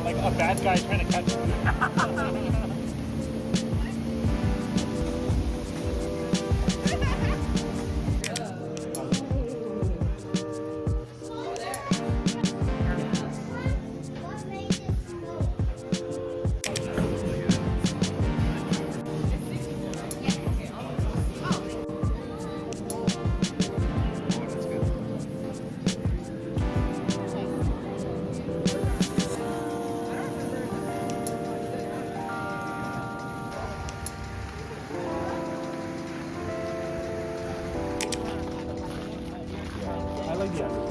Like a bad guy trying to catch me. I like the other.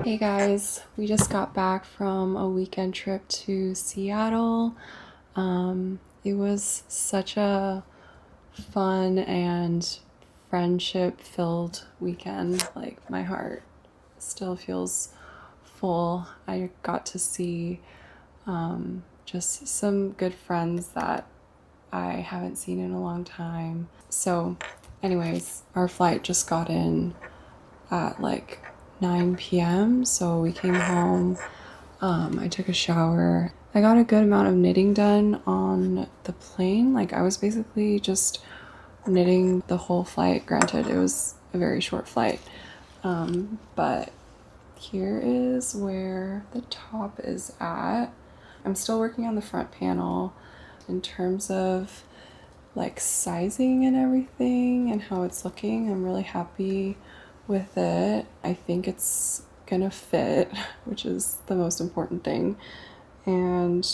Hey guys, we just got back from a weekend trip to Seattle. It was such a fun and friendship-filled weekend. Like, my heart still feels full. I got to see just some good friends that I haven't seen in a long time. So anyways, our flight just got in at like 9 p.m. so we came home. I took a shower. I got a good amount of knitting done on the plane. Like, I was basically just knitting the whole flight. Granted, it was a very short flight, but here is where the top is at. I'm still working on the front panel. In terms of like sizing and everything and how it's looking, I'm really happy with it. I think it's gonna fit, which is the most important thing. And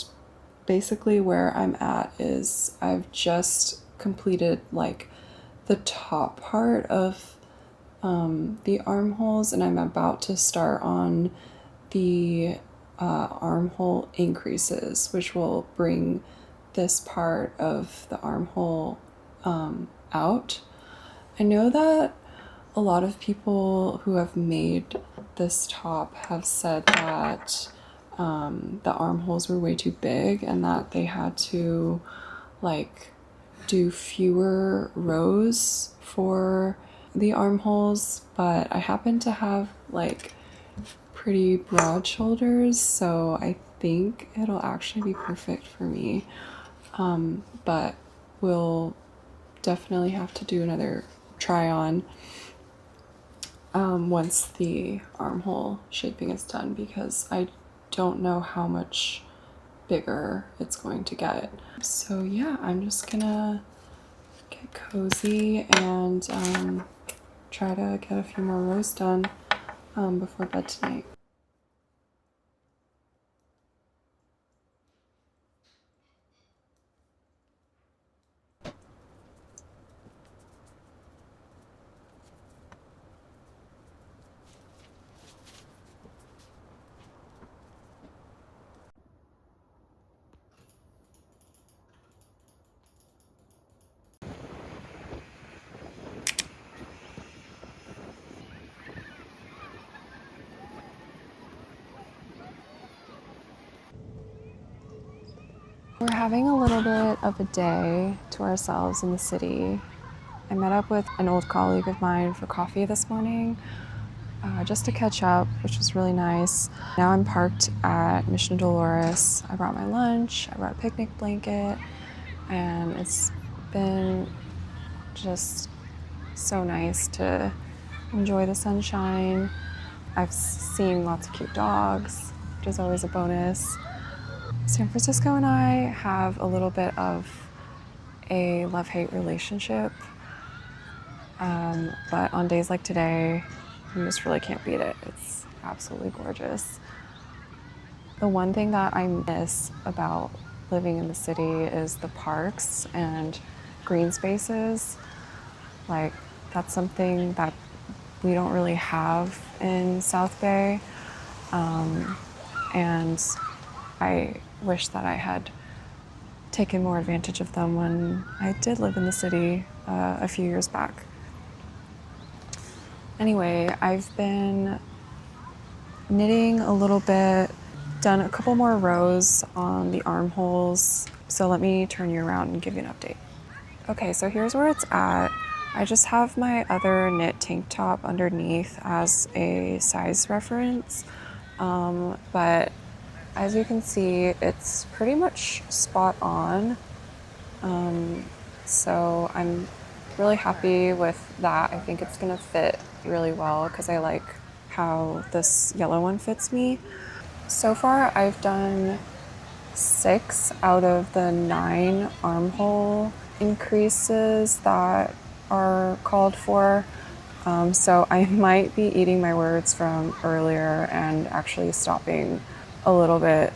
basically where I'm at is I've just completed like the top part of the armholes, and I'm about to start on the armhole increases, which will bring this part of the armhole out. I know that a lot of people who have made this top have said that the armholes were way too big and that they had to like do fewer rows for the armholes, but I happen to have like pretty broad shoulders, so I think it'll actually be perfect for me. But we'll definitely have to do another try on once the armhole shaping is done, because I don't know how much bigger it's going to get. So yeah, I'm just gonna get cozy and try to get a few more rows done before bed tonight. We're having a little bit of a day to ourselves in the city. I met up with an old colleague of mine for coffee this morning, just to catch up, which was really nice. Now I'm parked at Mission Dolores. I brought my lunch, I brought a picnic blanket, and it's been just so nice to enjoy the sunshine. I've seen lots of cute dogs, which is always a bonus. San Francisco and I have a little bit of a love-hate relationship, but on days like today, you just really can't beat it. It's absolutely gorgeous. The one thing that I miss about living in the city is the parks and green spaces. Like, that's something that we don't really have in South Bay, and I wish that I had taken more advantage of them when I did live in the city a few years back. Anyway, I've been knitting a little bit, done a couple more rows on the armholes, so let me turn you around and give you an update. Okay, so here's where it's at. I just have my other knit tank top underneath as a size reference, but as you can see, it's pretty much spot on. So I'm really happy with that. I think it's gonna fit really well because I like how this yellow one fits me. So far, I've done 6 out of the 9 armhole increases that are called for. So I might be eating my words from earlier and actually stopping a little bit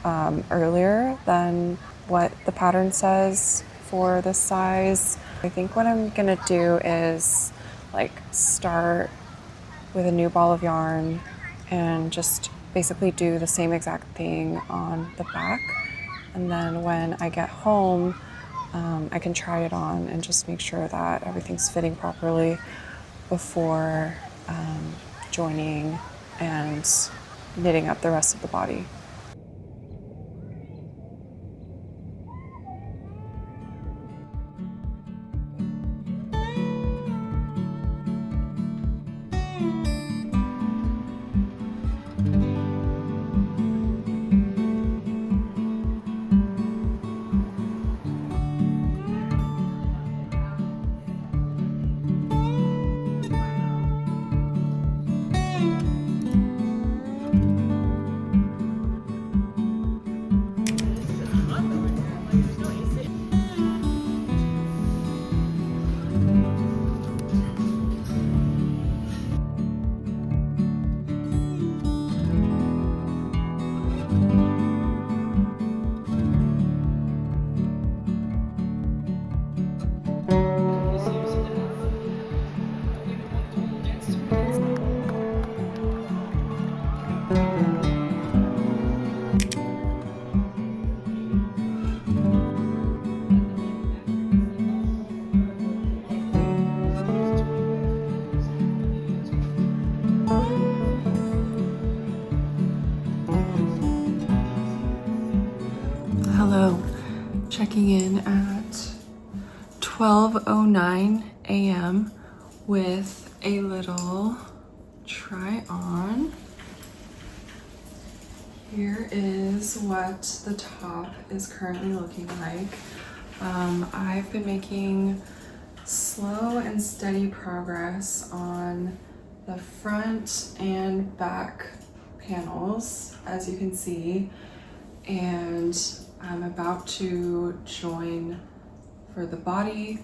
earlier than what the pattern says for this size. I think what I'm gonna do is like start with a new ball of yarn and just basically do the same exact thing on the back. And then when I get home, I can try it on and just make sure that everything's fitting properly before joining and knitting up the rest of the body. Hello, checking in at 12:09 a.m. with a little try on. Here is what the top is currently looking like. I've been making slow and steady progress on the front and back panels, as you can see, and I'm about to join for the body,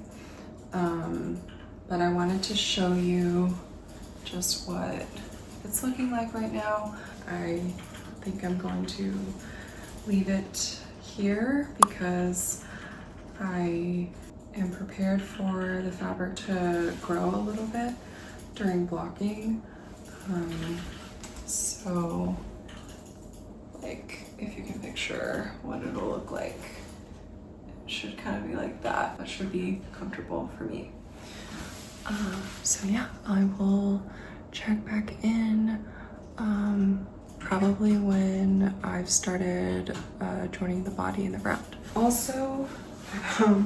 but I wanted to show you just what it's looking like right now. I think I'm going to leave it here because I am prepared for the fabric to grow a little bit during blocking. So like, if you can picture what it'll look like, it should kind of be like that. That should be comfortable for me. So yeah, I will check back in probably when I've started joining the body in the ground. Also,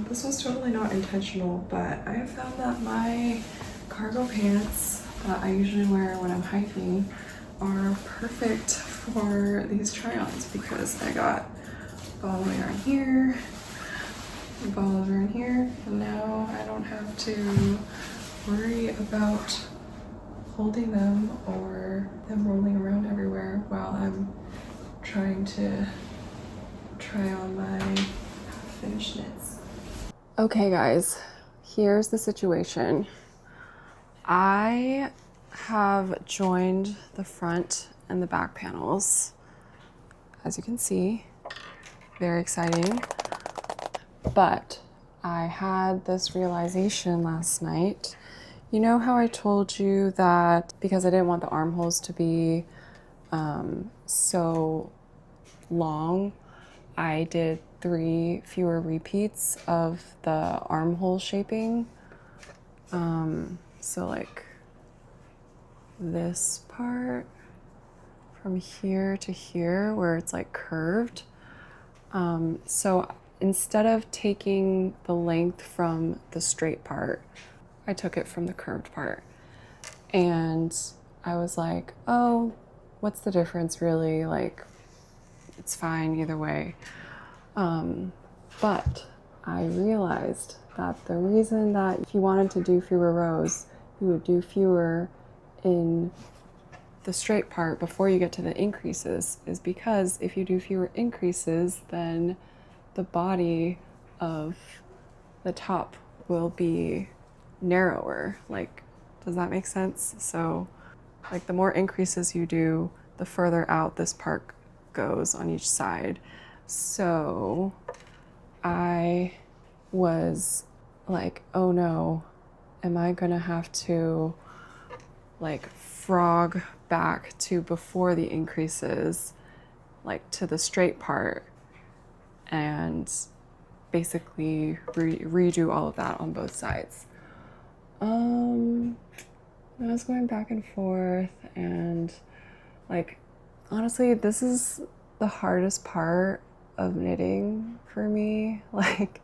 this was totally not intentional, but I have found that my cargo pants that I usually wear when I'm hiking are perfect for these try-ons because I got ball over in here, ball over in here, and now I don't have to worry about holding them or them rolling around everywhere while I'm trying to try on my finished knits. Okay guys, here's the situation. I have joined the front and the back panels, as you can see. Very exciting. But I had this realization last night. You know how I told you that because I didn't want the armholes to be so long, I did 3 fewer repeats of the armhole shaping. So like this part from here to here where it's like curved. So instead of taking the length from the straight part, I took it from the curved part. And I was like, oh, what's the difference really? Like, it's fine either way. But I realized that the reason that if you wanted to do fewer rows, you would do fewer in the straight part before you get to the increases is because if you do fewer increases, then the body of the top will be narrower. Like, does that make sense? So like the more increases you do, the further out this part goes on each side. So I was like, oh no, am I gonna have to like frog back to before the increases, like to the straight part, and basically redo all of that on both sides. I was going back and forth, and like honestly, this is the hardest part of knitting for me. Like,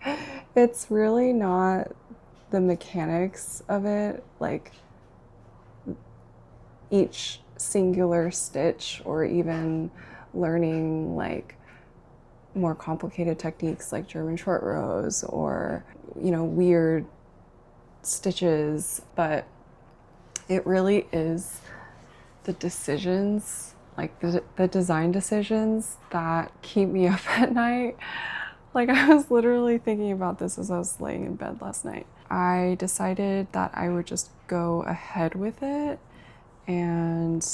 it's really not the mechanics of it, like each singular stitch, or even learning like more complicated techniques like German short rows or, you know, weird stitches, but it really is the decisions, like the design decisions that keep me up at night. Like, I was literally thinking about this as I was laying in bed last night. I decided that I would just go ahead with it and,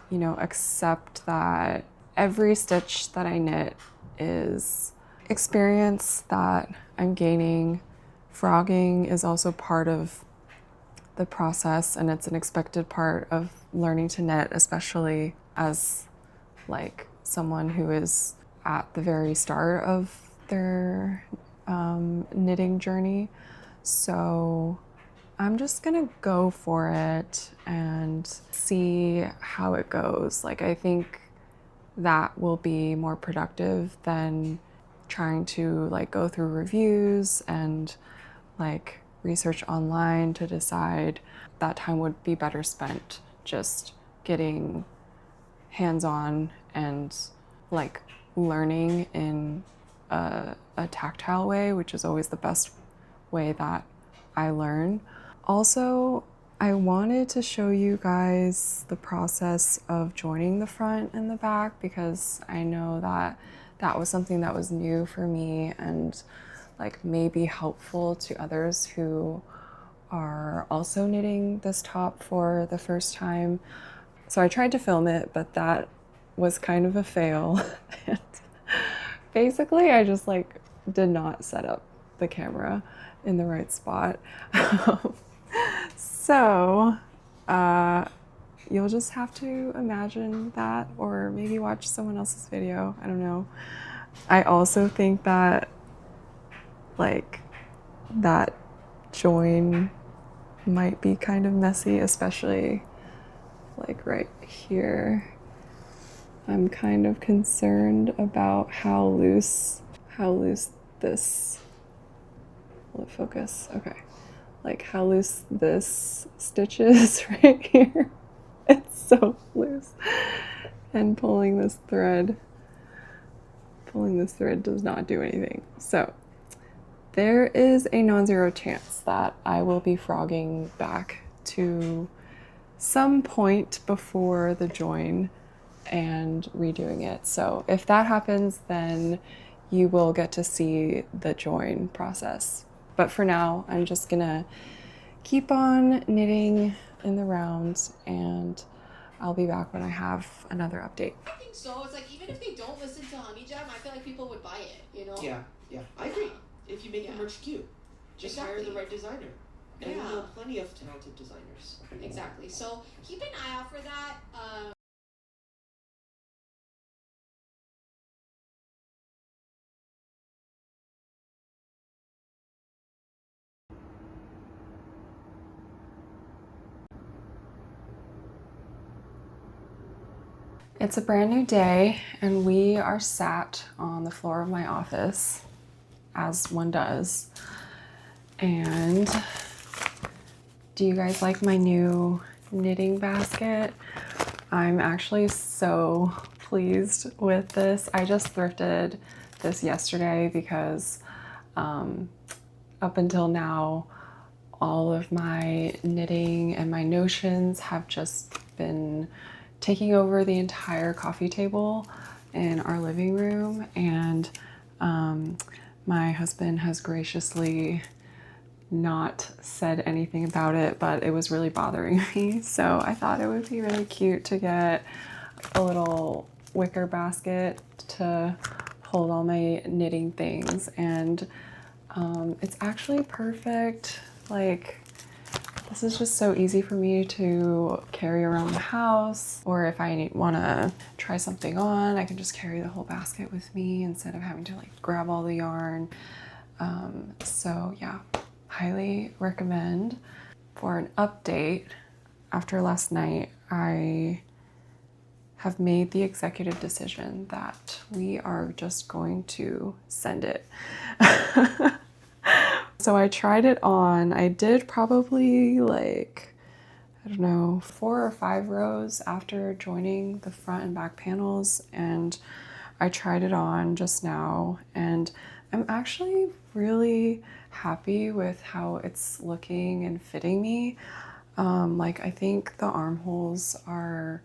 you know, accept that every stitch that I knit is experience that I'm gaining. Frogging is also part of the process, and it's an expected part of learning to knit, especially as like someone who is at the very start of their knitting journey. So I'm just gonna go for it and see how it goes. Like, I think that will be more productive than trying to like go through reviews and like research online to decide that time would be better spent just getting hands-on and like learning in a tactile way, which is always the best way that I learn. Also, I wanted to show you guys the process of joining the front and the back because I know that that was something that was new for me and like may be helpful to others who are also knitting this top for the first time. So I tried to film it, but that was kind of a fail. And basically, I just like did not set up the camera in the right spot. So you'll just have to imagine that or maybe watch someone else's video. I don't know. I also think that like that join might be kind of messy, especially like right here. I'm kind of concerned about how loose this, will it focus? Okay. Like how loose this stitch is right here. It's so loose. And pulling this thread does not do anything. So there is a non-zero chance that I will be frogging back to some point before the join and redoing it. So if that happens, then you will get to see the join process. But for now, I'm just gonna keep on knitting in the rounds and I'll be back when I have another update. I think so. It's like even if they don't listen to Honey Jam, I feel like people would buy it, you know? Yeah. I agree. If you make the merch cute, just hire the right designer. And we know plenty of talented designers. Exactly. So keep an eye out for that. It's a brand new day and we are sat on the floor of my office, as one does. And do you guys like my new knitting basket? I'm actually so pleased with this. I just thrifted this yesterday because up until now, all of my knitting and my notions have just been taking over the entire coffee table in our living room, and my husband has graciously not said anything about it, but it was really bothering me. So I thought it would be really cute to get a little wicker basket to hold all my knitting things, and it's actually perfect. Like, this is just so easy for me to carry around the house, or if I want to try something on, I can just carry the whole basket with me instead of having to like grab all the yarn. So yeah, highly recommend. For an update, after last night, I have made the executive decision that we are just going to send it. So I tried it on. I did probably like, I don't know, 4 or 5 rows after joining the front and back panels, and I tried it on just now and I'm actually really happy with how it's looking and fitting me. Like, I think the armholes are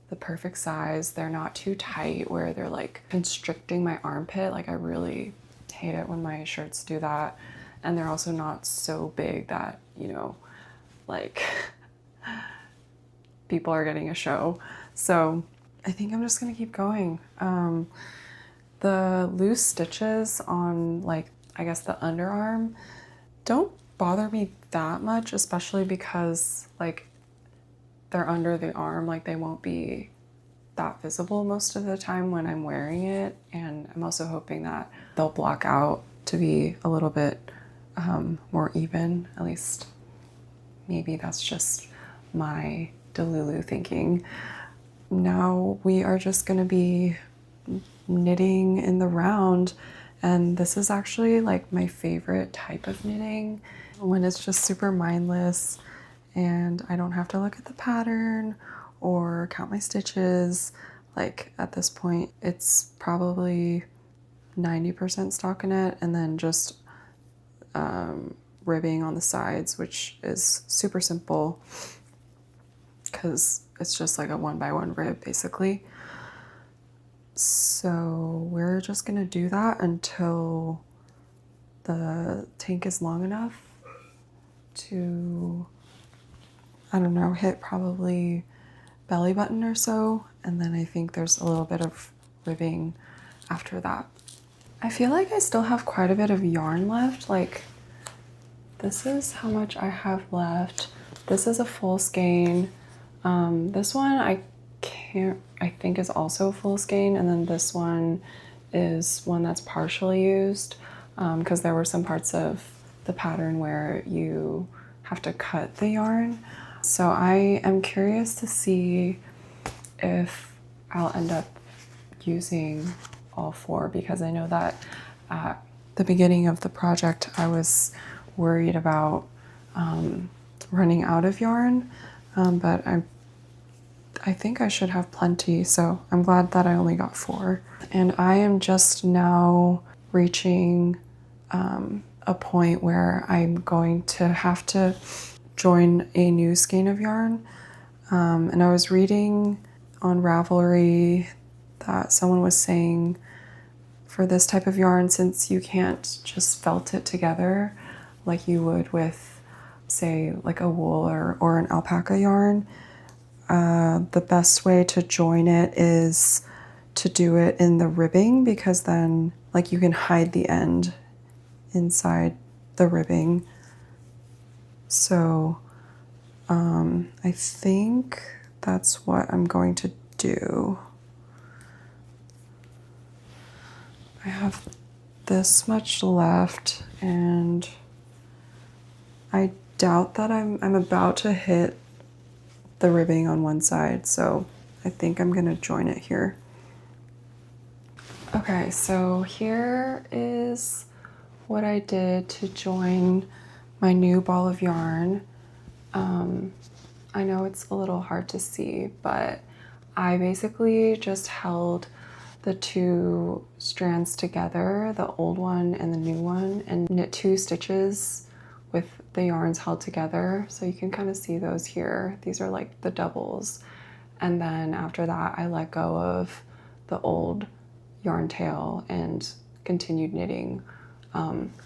the perfect size. They're not too tight where they're like constricting my armpit. Like, I really hate it when my shirts do that. And they're also not so big that, you know, like people are getting a show. So I think I'm just gonna keep going. The loose stitches on, like, I guess the underarm don't bother me that much, especially because like they're under the arm, like they won't be that visible most of the time when I'm wearing it. And I'm also hoping that they'll block out to be a little bit more even. At least maybe that's just my Delulu thinking. Now we are just gonna be knitting in the round, And this is actually like my favorite type of knitting, when it's just super mindless and I don't have to look at the pattern or count my stitches. Like at this point, it's probably 90% stockinette and then just ribbing on the sides, which is super simple because it's just like a 1x1 rib basically. So we're just gonna do that until the tank is long enough to, I don't know, hit probably belly button or so. And then I think there's a little bit of ribbing after that. I feel like I still have quite a bit of yarn left. Like this is how much I have left. This is a full skein. This one I think is also a full skein, and then this one is one that's partially used because there were some parts of the pattern where you have to cut the yarn. So I am curious to see if I'll end up using all four, because I know that at the beginning of the project I was worried about running out of yarn, but I think I should have plenty, so I'm glad that I only got 4. And I am just now reaching a point where I'm going to have to join a new skein of yarn. And I was reading on Ravelry that someone was saying for this type of yarn, since you can't just felt it together like you would with, say, like a wool or an alpaca yarn, the best way to join it is to do it in the ribbing, because then like you can hide the end inside the ribbing. So I think that's what I'm going to do. I have this much left, and I doubt that I'm about to hit the ribbing on one side, so I think I'm gonna join it here. Okay, so here is what I did to join my new ball of yarn. I know it's a little hard to see, but I basically just held the 2 strands together, the old one and the new one, and knit 2 stitches with the yarns held together. So you can kind of see those here. These are like the doubles. And then after that, I let go of the old yarn tail and continued knitting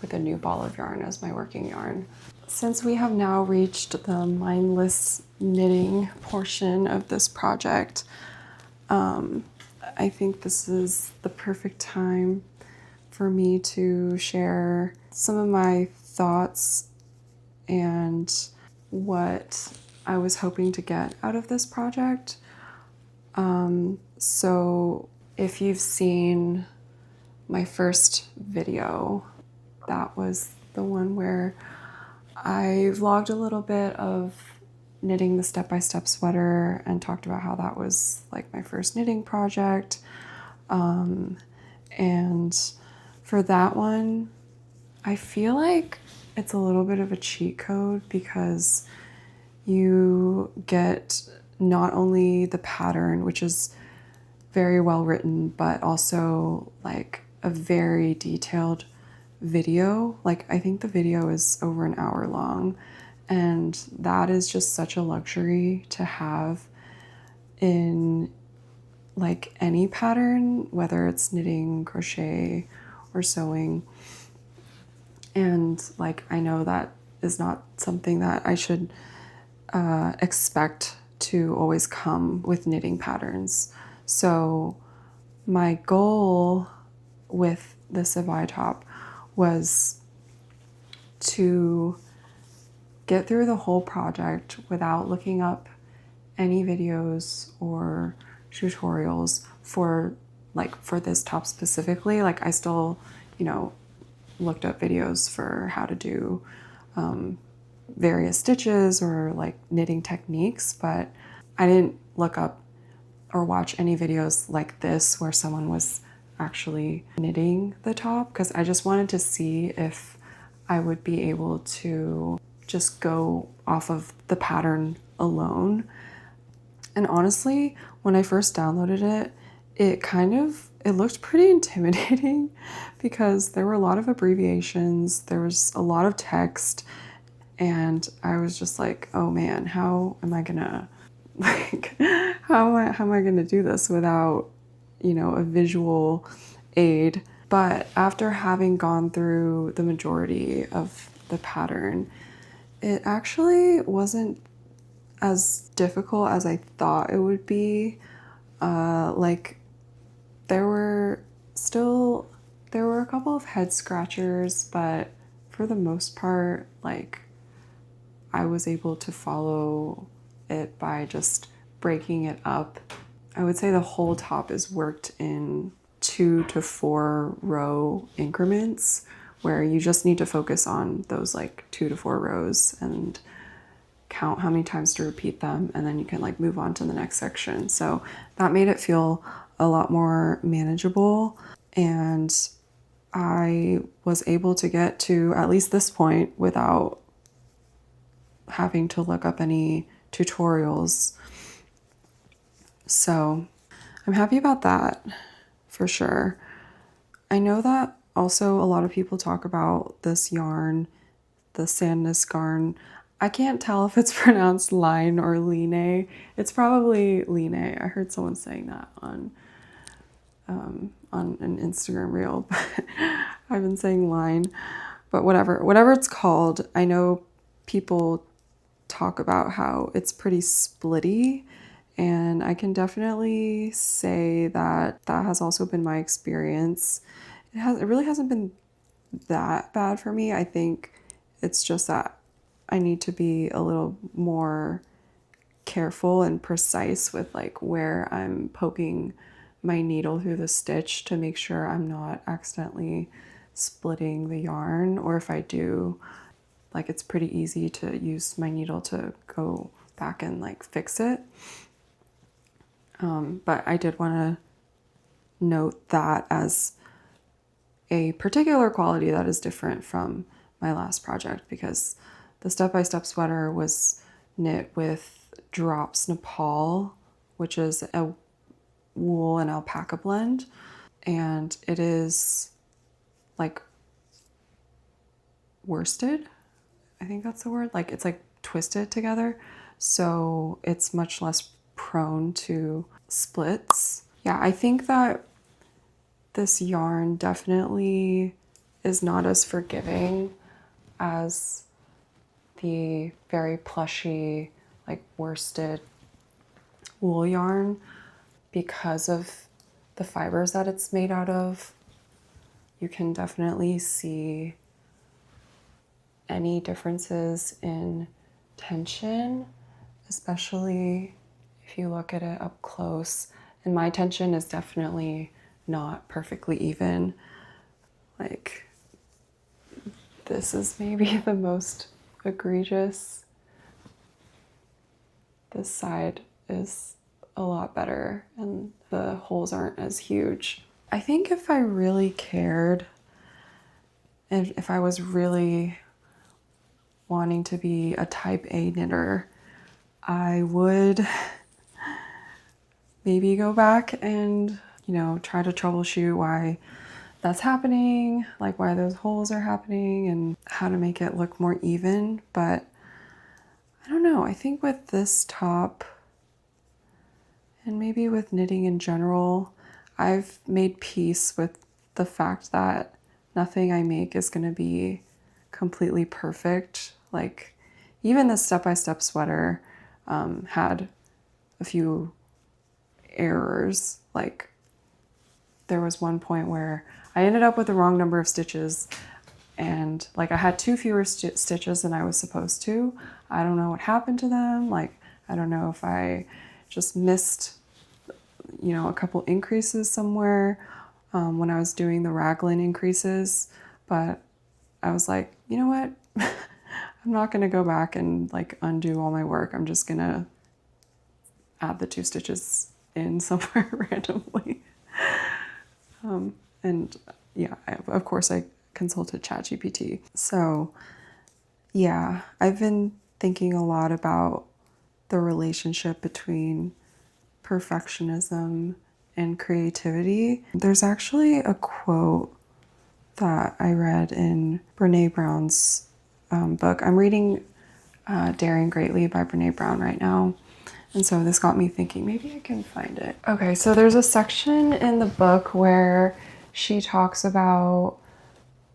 with a new ball of yarn as my working yarn. Since we have now reached the mindless knitting portion of this project, I think this is the perfect time for me to share some of my thoughts and what I was hoping to get out of this project. So if you've seen my first video, that was the one where I vlogged a little bit of knitting the step-by-step sweater and talked about how that was like my first knitting project. And for that one, I feel like it's a little bit of a cheat code, because you get not only the pattern, which is very well written, but also like a very detailed video. Like I think the video is over an hour long, and that is just such a luxury to have in like any pattern, whether it's knitting, crochet, or sewing. And like I know that is not something that I should expect to always come with knitting patterns. So my goal with the sabai top was to get through the whole project without looking up any videos or tutorials for this top specifically. Like I still, looked up videos for how to do various stitches or like knitting techniques, but I didn't look up or watch any videos like this where someone was actually knitting the top because I just wanted to see if I would be able to just go off of the pattern alone. And honestly, when I first downloaded it, it looked pretty intimidating because there were a lot of abbreviations, there was a lot of text, and I was just like, oh man, how am I gonna how am I gonna do this without, a visual aid? But after having gone through the majority of the pattern, it actually wasn't as difficult as I thought it would be. There were a couple of head scratchers, but for the most part, I was able to follow it by just breaking it up. I would say the whole top is worked in 2 to 4 row increments where you just need to focus on those 2 to 4 rows and count how many times to repeat them, and then you can move on to the next section. So that made it feel a lot more manageable, and I was able to get to at least this point without having to look up any tutorials. So I'm happy about that for sure. I know that also a lot of people talk about this yarn, the Sandnes garn. I can't tell if it's pronounced line or line. It's probably line. I heard someone saying that on an Instagram reel, but I've been saying line. But whatever it's called, I know people talk about how it's pretty splitty, and I can definitely say that has also been my experience. It really hasn't been that bad for me. I think it's just that I need to be a little more careful and precise with where I'm poking my needle through the stitch to make sure I'm not accidentally splitting the yarn, or if I do, it's pretty easy to use my needle to go back and fix it. But I did want to note that as a particular quality that is different from my last project, because the step-by-step sweater was knit with Drops Nepal, which is a wool and alpaca blend, and it is worsted. I think that's the word. It's twisted together, so it's much less prone to splits. Yeah, I think that this yarn definitely is not as forgiving as the very plushy, worsted wool yarn because of the fibers that it's made out of. You can definitely see any differences in tension, especially if you look at it up close. And my tension is definitely not perfectly even. This is maybe the most egregious. This side is a lot better and the holes aren't as huge. I think if I really cared and if I was really wanting to be a type A knitter, I would maybe go back and, try to troubleshoot why that's happening, why those holes are happening and how to make it look more even. But I don't know, I think with this top and maybe with knitting in general, I've made peace with the fact that nothing I make is going to be completely perfect. Even the step-by-step sweater had a few errors. There was one point where I ended up with the wrong number of stitches, and I had 2 fewer stitches than I was supposed to. I don't know what happened to them. I don't know if I just missed, a couple increases somewhere when I was doing the raglan increases. But I was like, you know what? I'm not going to go back and undo all my work. I'm just going to add the 2 stitches in somewhere randomly. And yeah, of course I consulted ChatGPT. So yeah, I've been thinking a lot about the relationship between perfectionism and creativity. There's actually a quote that I read in Brene Brown's book. I'm reading Daring Greatly by Brene Brown right now. And so this got me thinking, maybe I can find it. Okay, so there's a section in the book where she talks about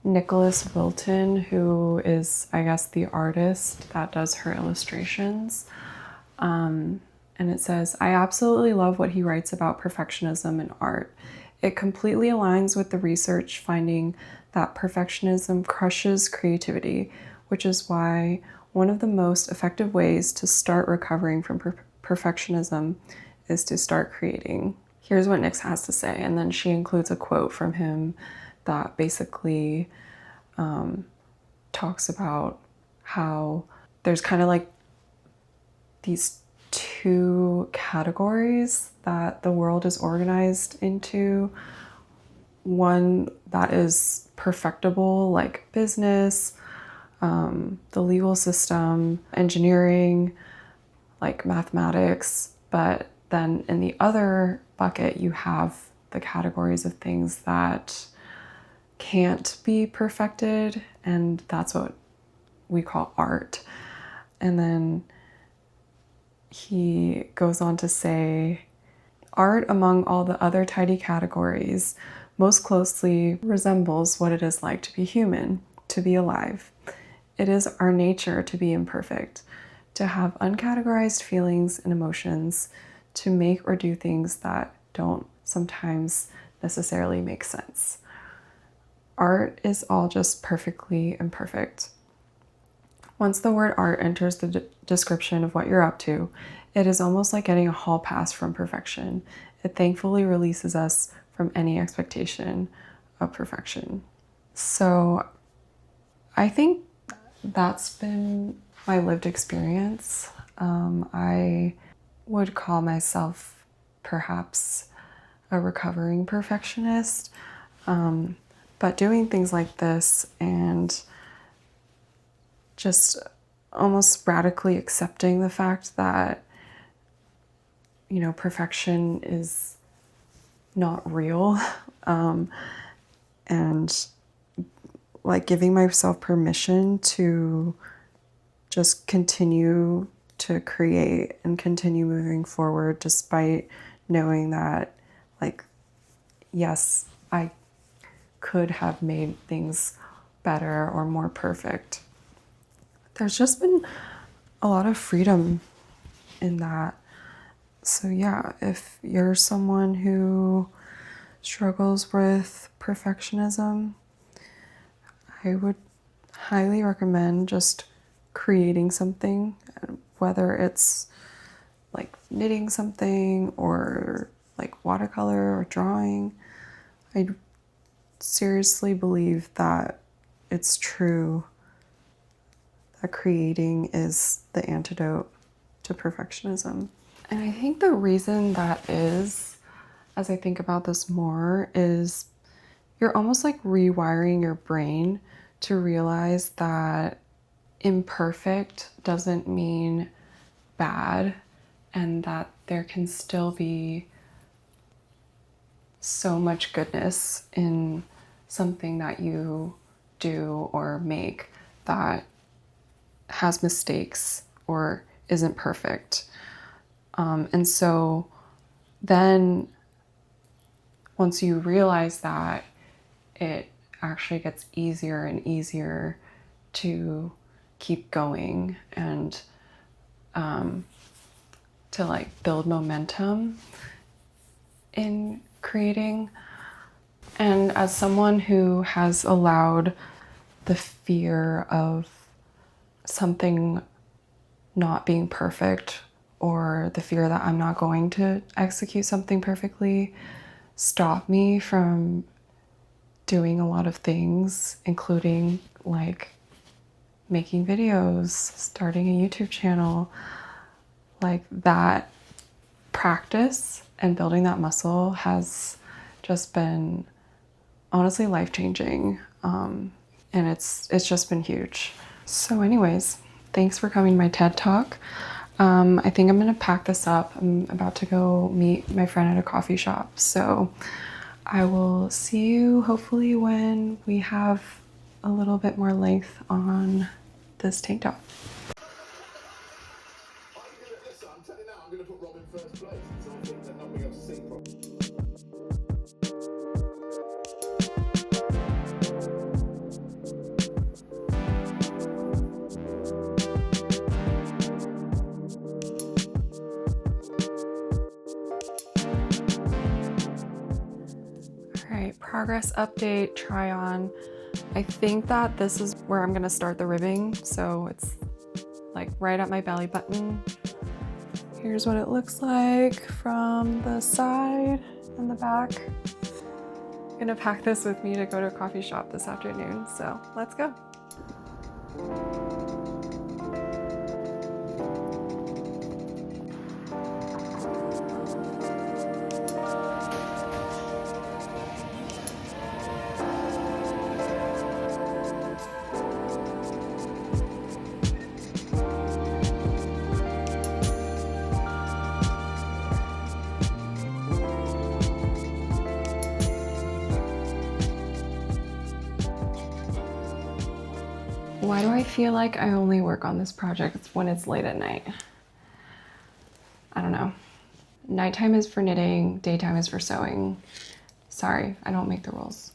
Nicholas Wilton, who is, I guess, the artist that does her illustrations. And it says, I absolutely love what he writes about perfectionism in art. It completely aligns with the research finding that perfectionism crushes creativity, which is why one of the most effective ways to start recovering from perfectionism is to start creating. Here's what Nix has to say, and then she includes a quote from him that basically talks about how there's kind of like these two categories that the world is organized into. One that is perfectible, like business, the legal system, engineering, like mathematics. But then in the other bucket, you have the categories of things that can't be perfected, and that's what we call art. And then he goes on to say, art, among all the other tidy categories, most closely resembles what it is like to be human, to be alive. It is our nature to be imperfect, to have uncategorized feelings and emotions, to make or do things that don't sometimes necessarily make sense. Art is all just perfectly imperfect. Once the word art enters the description of what you're up to, it is almost like getting a hall pass from perfection. It thankfully releases us from any expectation of perfection. So I think that's been my lived experience. I would call myself perhaps a recovering perfectionist, but doing things like this and just almost radically accepting the fact that, you know, perfection is not real, and like giving myself permission to just continue to create and continue moving forward despite knowing that, like, yes, I could have made things better or more perfect. There's just been a lot of freedom in that. So yeah, if you're someone who struggles with perfectionism, I would highly recommend just creating something, whether it's like knitting something or like watercolor or drawing. I seriously believe that it's true that creating is the antidote to perfectionism. And I think the reason that is, as I think about this more, is you're almost like rewiring your brain to realize that imperfect doesn't mean bad, and that there can still be so much goodness in something that you do or make that has mistakes or isn't perfect. And so then once you realize that, it actually gets easier and easier to keep going and to like build momentum in creating. And as someone who has allowed the fear of something not being perfect, or the fear that I'm not going to execute something perfectly, stop me from doing a lot of things, including like making videos, starting a YouTube channel. Like, that practice and building that muscle has just been honestly life-changing. And it's just been huge. So anyways, thanks for coming to my TED Talk. I think I'm gonna pack this up. I'm about to go meet my friend at a coffee shop. So I will see you hopefully when we have a little bit more length on this tank top. Alright, progress update, try on. I think that this is where I'm gonna start the ribbing, so it's like right at my belly button. Here's what it looks like from the side and the back. I'm gonna pack this with me to go to a coffee shop this afternoon, so let's go. Why do I feel like I only work on this project when it's late at night? I don't know. Nighttime is for knitting, daytime is for sewing. Sorry, I don't make the rules.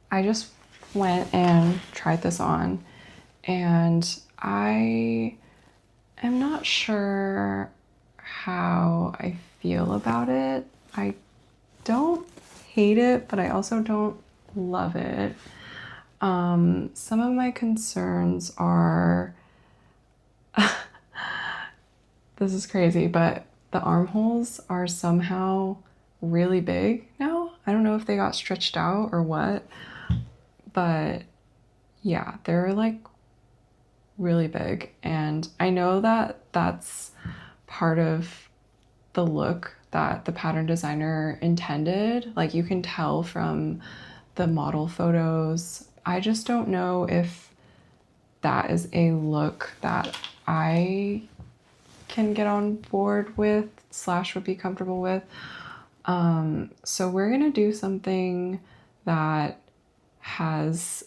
I just went and tried this on and I am not sure how I feel about it. I don't hate it, but I also don't love it. Some of my concerns are, this is crazy, but the armholes are somehow really big now. I don't know if they got stretched out or what, but yeah, they're like really big. And I know that that's part of the look that the pattern designer intended. Like you can tell from the model photos. I just don't know if that is a look that I can get on board with / would be comfortable with. So we're gonna do something that has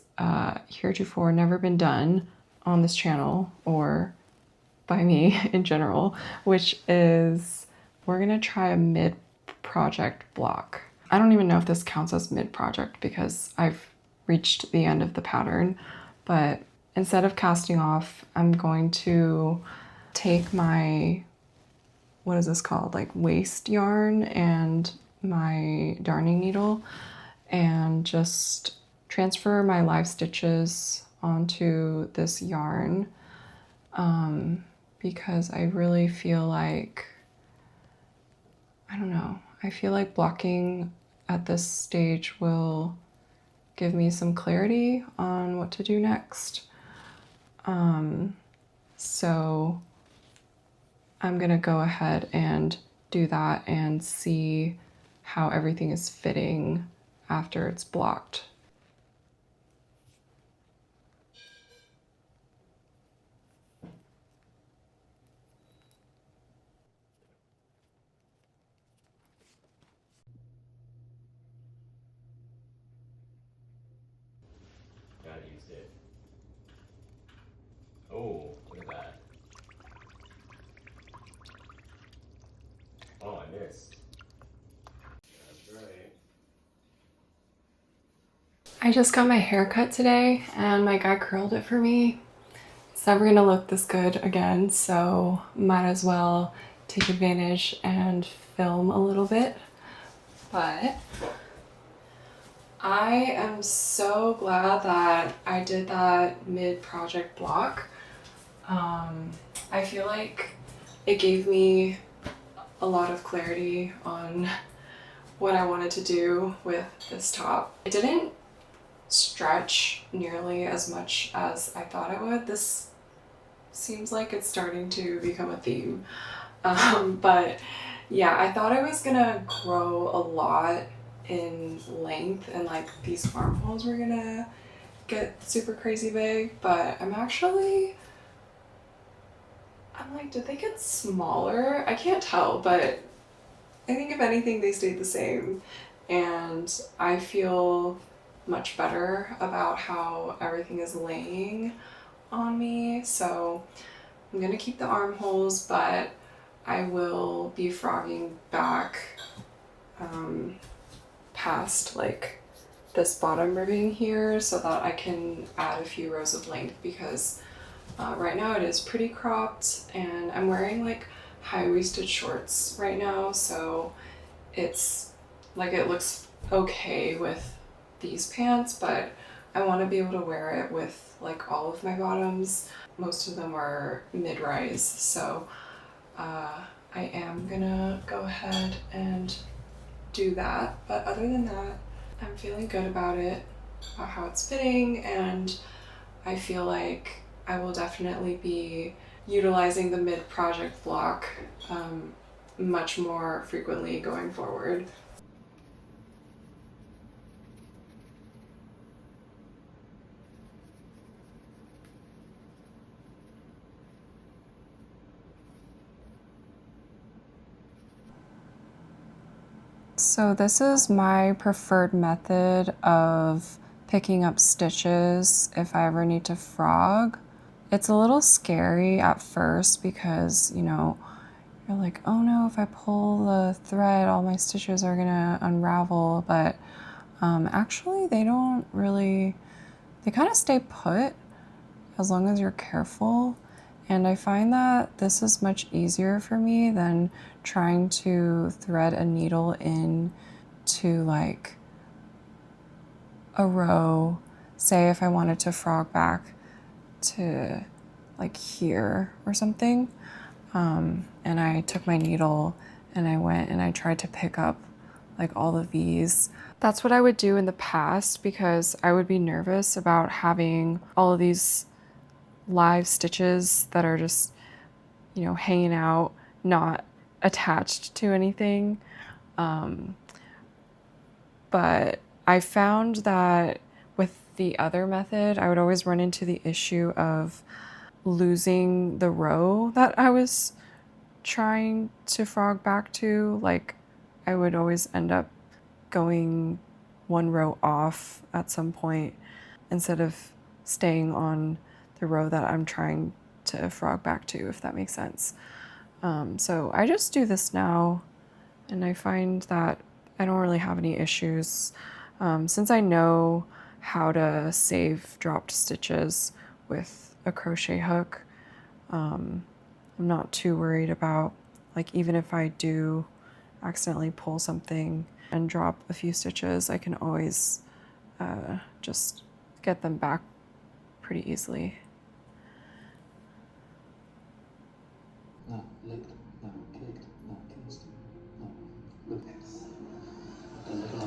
heretofore never been done on this channel or by me in general, which is we're gonna try a mid-project block. I don't even know if this counts as mid-project because I've reached the end of the pattern, but instead of casting off, I'm going to take my, what is this called? Like waste yarn and my darning needle and just transfer my live stitches onto this yarn because I really feel like, I don't know, I feel like blocking at this stage will give me some clarity on what to do next. So I'm gonna go ahead and do that and see how everything is fitting after it's blocked. Gotta use it. Oh, look at that. Oh, I missed. That's right. I just got my hair cut today and my guy curled it for me. It's never gonna look this good again, so might as well take advantage and film a little bit. But I am so glad that I did that mid-project block. I feel like it gave me a lot of clarity on what I wanted to do with this top. It didn't stretch nearly as much as I thought it would. This seems like it's starting to become a theme. But yeah, I thought it was gonna grow a lot in length, and like these armholes were gonna get super crazy big, but I'm like, did they get smaller? I can't tell, but I think if anything they stayed the same, and I feel much better about how everything is laying on me. So I'm gonna keep the armholes, but I will be frogging back past like this bottom ribbing here so that I can add a few rows of length, because right now it is pretty cropped and I'm wearing like high-waisted shorts right now, so it's like it looks okay with these pants, but I want to be able to wear it with like all of my bottoms. Most of them are mid-rise, so I am gonna go ahead and do that. But other than that, I'm feeling good about it, about how it's fitting, and I feel like I will definitely be utilizing the mid-project block much more frequently going forward. So this is my preferred method of picking up stitches if I ever need to frog. It's a little scary at first because, you know, you're like, oh no, if I pull the thread, all my stitches are gonna unravel, but actually they don't really, they kind of stay put as long as you're careful. And I find that this is much easier for me than trying to thread a needle in to like a row. Say if I wanted to frog back to like here or something, and I took my needle and I went and I tried to pick up like all the V's. That's what I would do in the past because I would be nervous about having all of these live stitches that are just, you know, hanging out, not attached to anything. But I found that with the other method, I would always run into the issue of losing the row that I was trying to frog back to. Like, I would always end up going one row off at some point instead of staying on the row that I'm trying to frog back to, if that makes sense. So I just do this now, and I find that I don't really have any issues. Since I know how to save dropped stitches with a crochet hook, I'm not too worried about, like, even if I do accidentally pull something and drop a few stitches, I can always just get them back pretty easily. No, licked, no, kicked, no, kissed, no, look. Don't look at my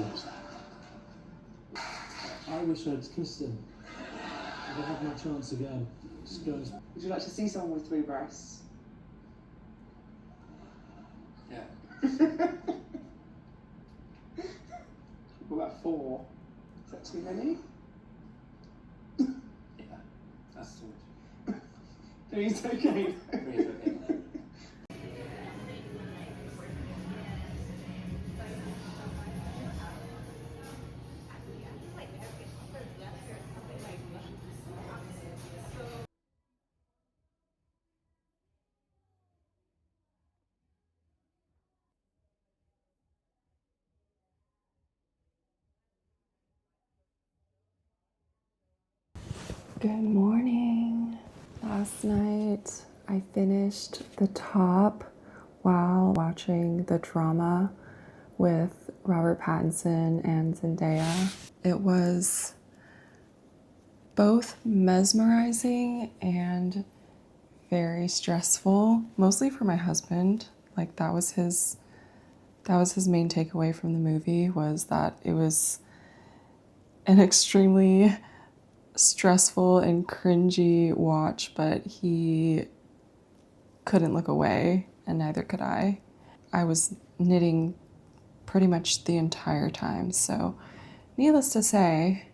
I wish I'd kissed him. If I had my chance again, just goes. Would you like to see someone with 3 breasts? Yeah. What about 4? Is that too many? Yeah, that's too much. 3's okay. 3 is okay. Good morning. Last night I finished the top while watching the drama with Robert Pattinson and Zendaya. It was both mesmerizing and very stressful, mostly for my husband. Like that was his main takeaway from the movie, was that it was an extremely stressful and cringy watch, but he couldn't look away, and neither could I. I was knitting pretty much the entire time. So needless to say,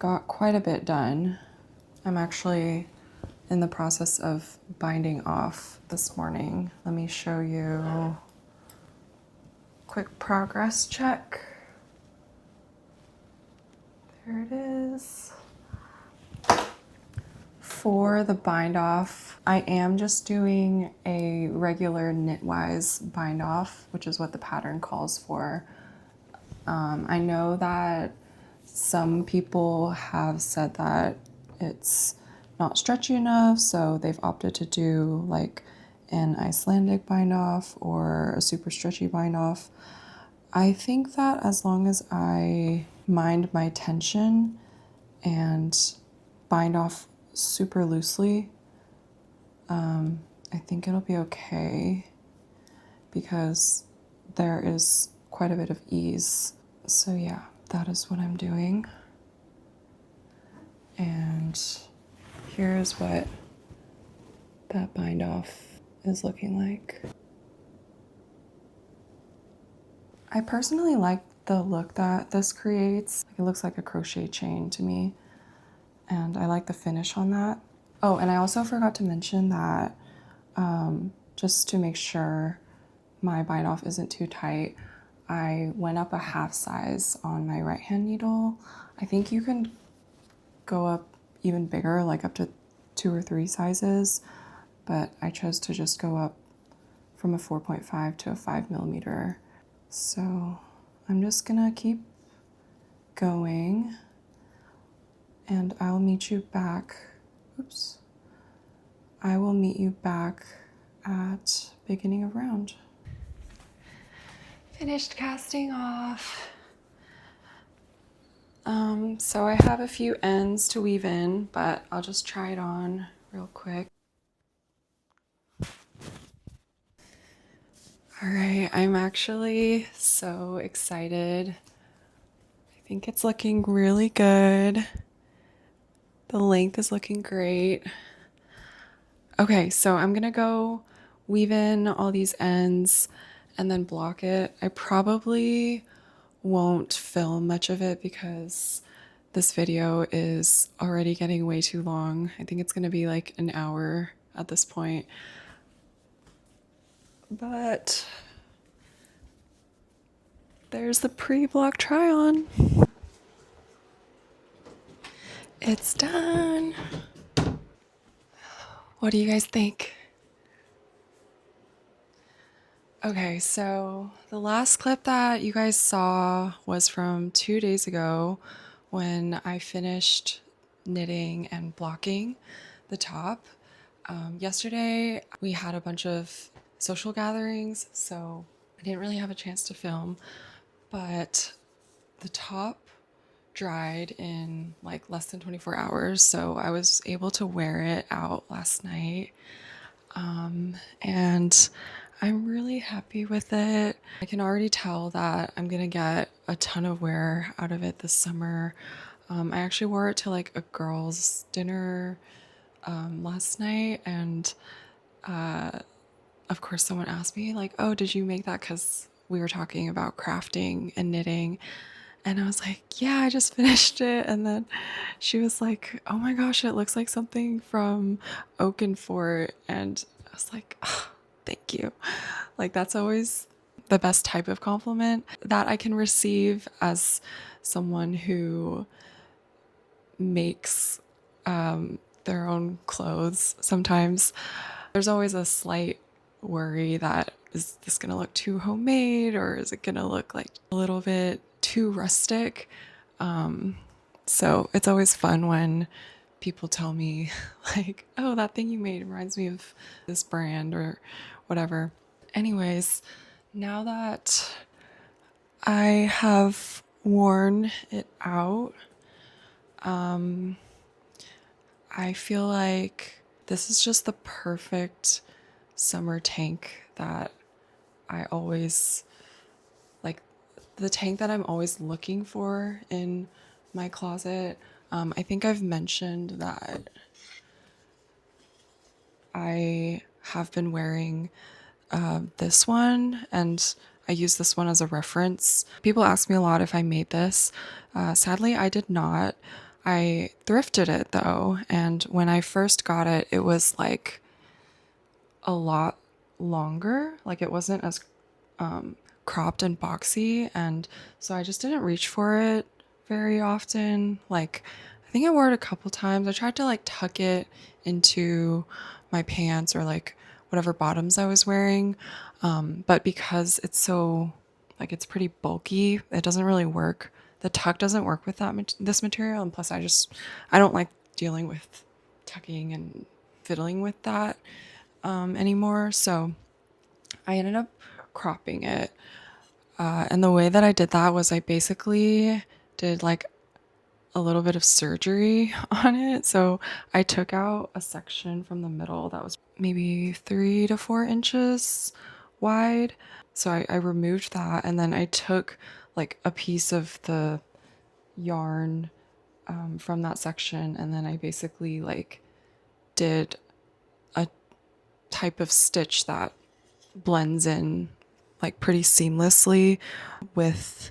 got quite a bit done. I'm actually in the process of binding off this morning. Let me show you. Quick progress check. There it is. For the bind off, I am just doing a regular knitwise bind off, which is what the pattern calls for. I know that some people have said that it's not stretchy enough, so they've opted to do like an Icelandic bind off or a super stretchy bind off. I think that as long as I mind my tension and bind off super loosely, I think it'll be okay because there is quite a bit of ease. So yeah, that is what I'm doing. And here's what that bind off is looking like. I personally like the look that this creates. It looks like a crochet chain to me, and I like the finish on that. Oh, and I also forgot to mention that just to make sure my bind off isn't too tight, I went up a half size on my right hand needle. I think you can go up even bigger, like up to 2 or 3 sizes, but I chose to just go up from a 4.5 to a 5 millimeter. So I'm just gonna keep going and I'll meet you back. Oops. I will meet you back at beginning of round. Finished casting off. So I have a few ends to weave in, but I'll just try it on real quick. All right, I'm actually so excited. I think it's looking really good. The length is looking great. Okay, so I'm gonna go weave in all these ends and then block it. I probably won't film much of it because this video is already getting way too long. I think it's gonna be like an hour at this point. But there's the pre-block try on. It's done. What do you guys think? Okay, so the last clip that you guys saw was from 2 days ago when I finished knitting and blocking the top. Yesterday we had a bunch of social gatherings, so I didn't really have a chance to film, but the top dried in like less than 24 hours, so I was able to wear it out last night. And I'm really happy with it. I can already tell that I'm gonna get a ton of wear out of it this summer. I actually wore it to like a girls' dinner last night, and of course someone asked me like, oh, did you make that because we were talking about crafting and knitting? And I was like, yeah, I just finished it. And then she was like, oh my gosh, it looks like something from Oakenfort. And I was like, oh, thank you. Like, that's always the best type of compliment that I can receive as someone who makes their own clothes. Sometimes there's always a slight worry that is this gonna look too homemade, or is it gonna look like a little bit too rustic? So it's always fun when people tell me like, oh, that thing you made reminds me of this brand or whatever. Anyways, now that I have worn it out, I feel like this is just the perfect summer tank that I always like, the tank that I'm always looking for in my closet. I think I've mentioned that I have been wearing this one, and I use this one as a reference. People ask me a lot if I made this. Sadly, I did not. I thrifted it though, and when I first got it, it was like a lot longer. Like it wasn't as cropped and boxy, and so I just didn't reach for it very often. Like I think I wore it a couple times. I tried to like tuck it into my pants or like whatever bottoms I was wearing, but because it's so like it's pretty bulky, it doesn't really work. The tuck doesn't work with this material, and plus I don't like dealing with tucking and fiddling with that anymore. So I ended up cropping it. And the way that I did that was I basically did like a little bit of surgery on it. So I took out a section from the middle that was maybe 3 to 4 inches wide. So I removed that, and then I took like a piece of the yarn from that section, and then I basically like did a type of stitch that blends in like pretty seamlessly with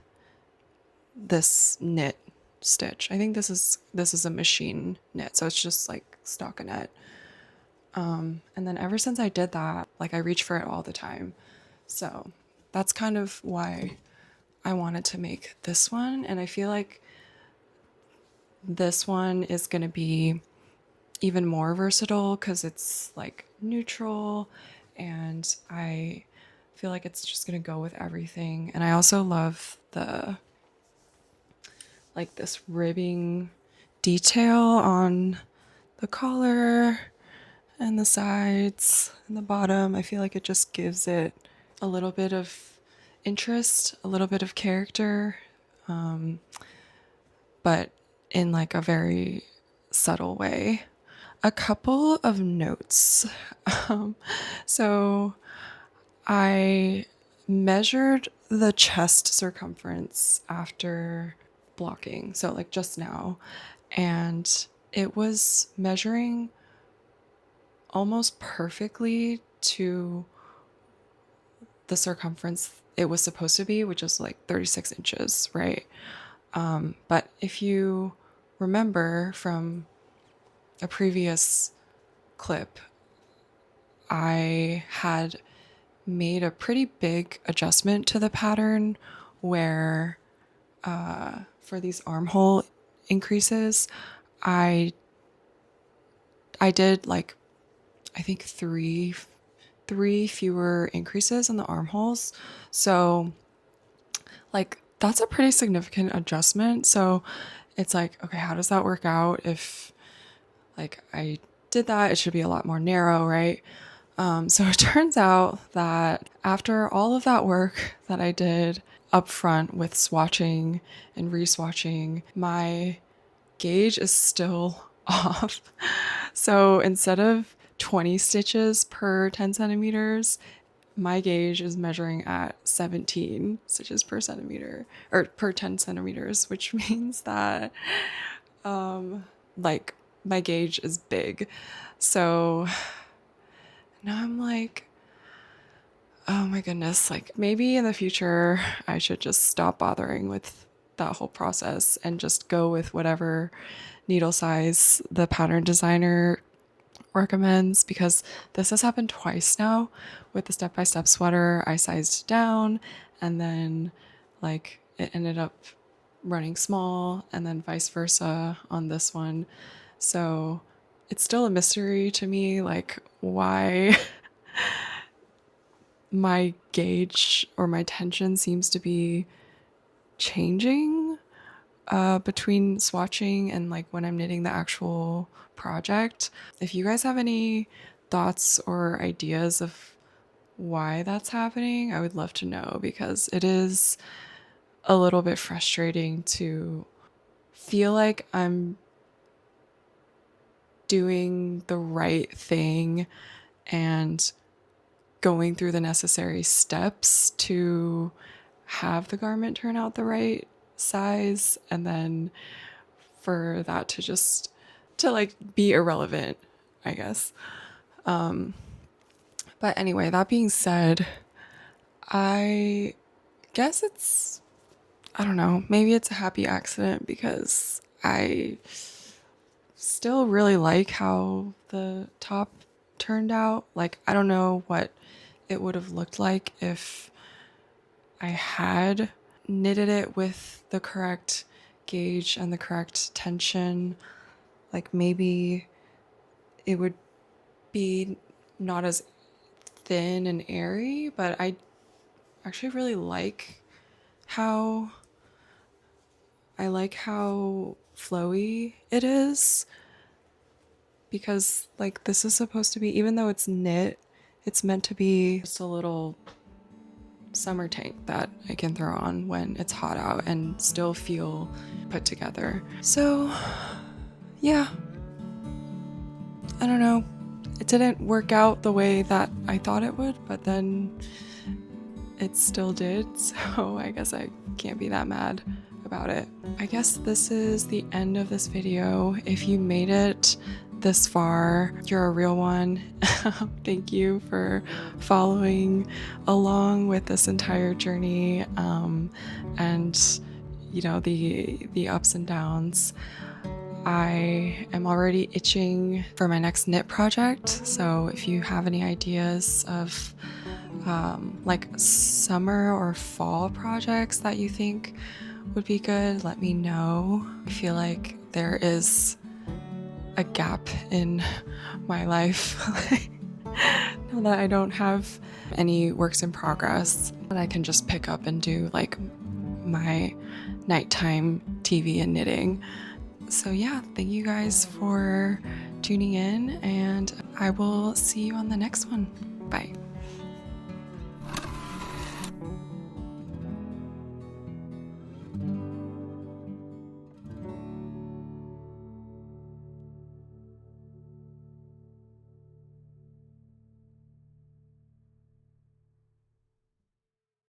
this knit stitch. I think this is a machine knit, so it's just like stockinette. And then ever since I did that, like I reach for it all the time. So that's kind of why I wanted to make this one, and I feel like this one is going to be even more versatile because it's like neutral, and I feel like it's just going to go with everything. And I also love the like this ribbing detail on the collar and the sides and the bottom. I feel like it just gives it a little bit of interest, a little bit of character, but in like a very subtle way. A couple of notes. So I measured the chest circumference after blocking, so like just now, and it was measuring almost perfectly to the circumference it was supposed to be, which is like 36 inches, right? But if you remember from a previous clip, I had made a pretty big adjustment to the pattern where for these armhole increases, I did like I think three fewer increases in the armholes. So like that's a pretty significant adjustment. So it's like, okay, how does that work out? If like I did that, it should be a lot more narrow, right? So it turns out that after all of that work that I did up front with swatching and re-swatching, my gauge is still off. So instead of 20 stitches per 10 centimeters, my gauge is measuring at 17 stitches per centimeter, or per 10 centimeters, which means that like my gauge is big. So now I'm like, oh my goodness, like maybe in the future I should just stop bothering with that whole process and just go with whatever needle size the pattern designer recommends, because this has happened twice now with the step-by-step sweater. I sized down and then like it ended up running small, and then vice versa on this one. So it's still a mystery to me, like why my gauge or my tension seems to be changing between swatching and like when I'm knitting the actual project. If you guys have any thoughts or ideas of why that's happening, I would love to know, because it is a little bit frustrating to feel like I'm doing the right thing and going through the necessary steps to have the garment turn out the right size, and then for that to just to like be irrelevant, I guess. But anyway, that being said, I guess it's, I don't know, maybe it's a happy accident because I still really like how the top turned out. Like, I don't know what it would have looked like if I had knitted it with the correct gauge and the correct tension. Like, maybe it would be not as thin and airy, but I actually really like how flowy it is, because like this is supposed to be, even though it's knit, it's meant to be just a little summer tank that I can throw on when it's hot out and still feel put together. So yeah, I don't know. It didn't work out the way that I thought it would, but then it still did, so I guess I can't be that mad about it. I guess this is the end of this video. If you made it this far, you're a real one. Thank you for following along with this entire journey, and you know, the ups and downs. I am already itching for my next knit project, so if you have any ideas of like summer or fall projects that you think would be good, let me know. I feel like there is a gap in my life now that I don't have any works in progress that I can just pick up and do like my nighttime TV and knitting. So yeah, thank you guys for tuning in, and I will see you on the next one. Bye.